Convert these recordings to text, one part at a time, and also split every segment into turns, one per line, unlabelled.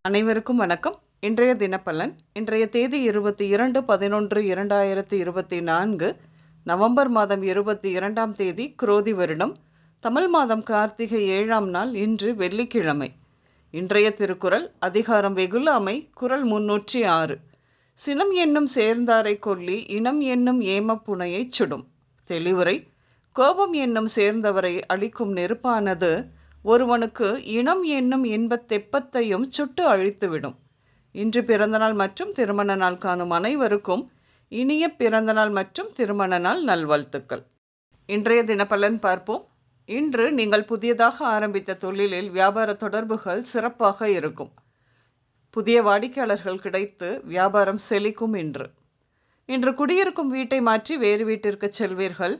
அனைவருக்கும் வணக்கம். இன்றைய தினப்பலன். இன்றைய தேதி 22/11/2024 நவம்பர் மாதம் 22ஆம் தேதி குரோதி வருடம் தமிழ் மாதம் கார்த்திகை 7ஆம் நாள். இன்று வெள்ளிக்கிழமை. இன்றைய திருக்குறள் அதிகாரம் வெகுளாமை. குறள் 306. சினம் என்னும் சேர்ந்தாரை கொல்லி இனம் என்னும் ஏமப்புனையைச் சுடும். தெளிவுரை. கோபம் என்னும் சேர்ந்தவரை அழிக்கும் நெருப்பானது ஒருவனுக்கு இனம் என்னும் இன்பத் தெப்பத்தையும் சுட்டு அழித்துவிடும். இன்று பிறந்தநாள் மற்றும் திருமண நாள் காணும் அனைவருக்கும் இனிய பிறந்தநாள் மற்றும் திருமண நாள் நல்வாழ்த்துக்கள். இன்றைய தினப்பலன் பார்ப்போம். இன்று நீங்கள் புதியதாக ஆரம்பித்த தொழிலில் வியாபார தொடர்புகள் சிறப்பாக இருக்கும். புதிய வாடிக்கையாளர்கள் கிடைத்து வியாபாரம் செழிக்கும். இன்று குடியிருக்கும் வீட்டை மாற்றி வேறு வீட்டிற்கு செல்வீர்கள்.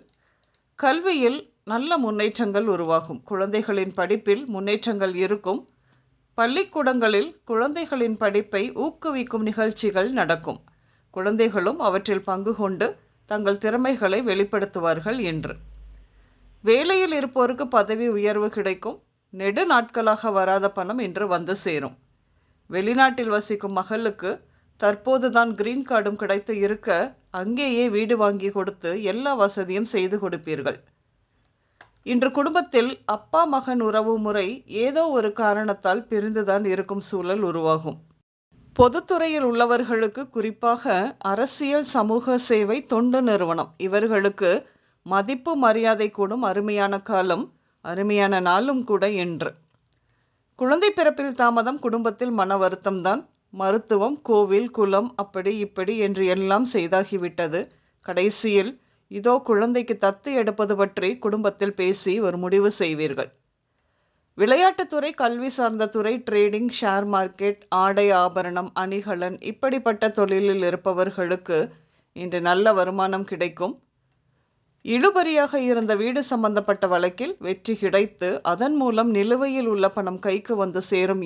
கல்வியில் நல்ல முன்னேற்றங்கள் உருவாகும். குழந்தைகளின் படிப்பில் முன்னேற்றங்கள் இருக்கும். பள்ளிக்கூடங்களில் குழந்தைகளின் படிப்பை ஊக்குவிக்கும் நிகழ்ச்சிகள் நடக்கும். குழந்தைகளும் அவற்றில் பங்கு கொண்டு தங்கள் திறமைகளை வெளிப்படுத்துவார்கள். வேலையில் இருப்போருக்கு பதவி உயர்வு கிடைக்கும். நெடு நாட்களாக வராத பணம் இன்று வந்து சேரும். வெளிநாட்டில் வசிக்கும் மகளுக்கு தற்போதுதான் கிரீன் கார்டும் கிடைத்து இருக்க அங்கேயே வீடு வாங்கி கொடுத்து எல்லா வசதியும் செய்து கொடுப்பீர்கள். இன்று குடும்பத்தில் அப்பா மகன் உறவு முறை ஏதோ ஒரு காரணத்தால் பிரிந்துதான் இருக்கும் சூழல் உருவாகும். பொதுத்துறையில் உள்ளவர்களுக்கு, குறிப்பாக அரசியல், சமூக சேவை, தொண்டு நிறுவனம் இவர்களுக்கு மதிப்பு மரியாதை கூடும் அருமையான காலம், அருமையான நாளும் கூட. என்று குழந்தை பிறப்பில் தாமதம், குடும்பத்தில் மன வருத்தம்தான். மருத்துவம், கோவில், குலம், அப்படி இப்படி என்று எல்லாம் செய்தாகிவிட்டது. கடைசியில் இதோ குழந்தைக்கு தத்து எடுப்பது பற்றி குடும்பத்தில் பேசி ஒரு முடிவு செய்வீர்கள். விளையாட்டுத்துறை, கல்வி சார்ந்த துறை, ட்ரேடிங், ஷேர் மார்க்கெட், ஆடை ஆபரணம், அணிகலன் இப்படிப்பட்ட தொழிலில் இருப்பவர்களுக்கு இன்று நல்ல வருமானம் கிடைக்கும். இழுபறியாக இருந்த வீடு சம்பந்தப்பட்ட வழக்கில் வெற்றி கிடைத்து அதன் மூலம் நிலுவையில் உள்ள பணம் கைக்கு வந்து சேரும்.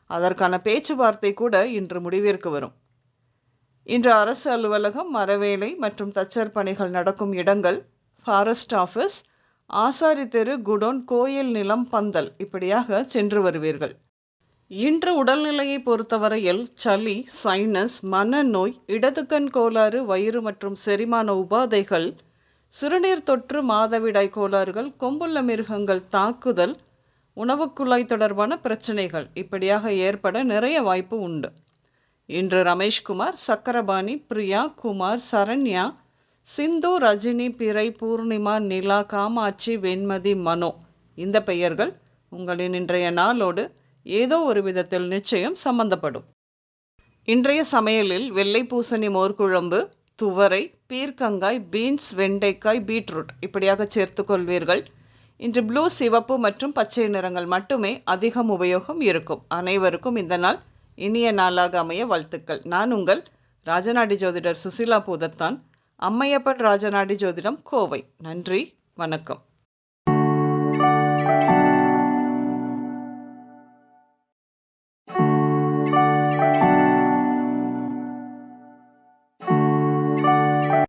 அதற்கான பேச்சுவார்த்தை கூட இன்று முடிவிற்கு வரும். இன்று அரசு அலுவலகம், மரவேலை மற்றும் தச்சர் பணிகள் நடக்கும் இடங்கள், ஃபாரஸ்ட் ஆஃபீஸ், ஆசாரி தெரு, குடோன், கோயில் நிலம், பந்தல் இப்படியாக சென்று வருவீர்கள். இன்று உடல்நிலையை பொறுத்தவரையில் சளி, சைனஸ், மனநோய், இடதுகண் கோளாறு, வயிறு மற்றும் செரிமான உபாதைகள், சிறுநீர் தொற்று, மாதவிடாய் கோளாறுகள், கொம்புள்ள மிருகங்கள் தாக்குதல், உணவுக்குழாய் தொடர்பான பிரச்சனைகள் இப்படியாக ஏற்பட நிறைய வாய்ப்பு உண்டு. இன்று ரமேஷ்குமார், சக்கரபாணி, பிரியா, குமார், சரண்யா, சிந்து, ரஜினி, பிறை, பூர்ணிமா, நிலா, காமாட்சி, வெண்மதி, மனோ இந்த பெயர்கள் உங்களின் இன்றைய நாளோடு ஏதோ ஒரு விதத்தில் நிச்சயம் சம்பந்தப்படும். இன்றைய சமையலில் வெள்ளை பூசணி மோர்குழம்பு, துவரை, பீர்க்கங்காய், பீன்ஸ், வெண்டைக்காய், பீட்ரூட் இப்படியாக சேர்த்து கொள்வீர்கள். இன்று ப்ளூ, சிவப்பு மற்றும் பச்சை நிறங்கள் மட்டுமே அதிகம் உபயோகம் இருக்கும். அனைவருக்கும் இந்த நாள் இனிய நாளாக அமைய வாழ்த்துக்கள். நான் உங்கள் ராஜநாடி ஜோதிடர் சுசிலா பூதத்தான், அம்மையப்பன் ராஜநாடி ஜோதிடம், கோவை. நன்றி, வணக்கம்.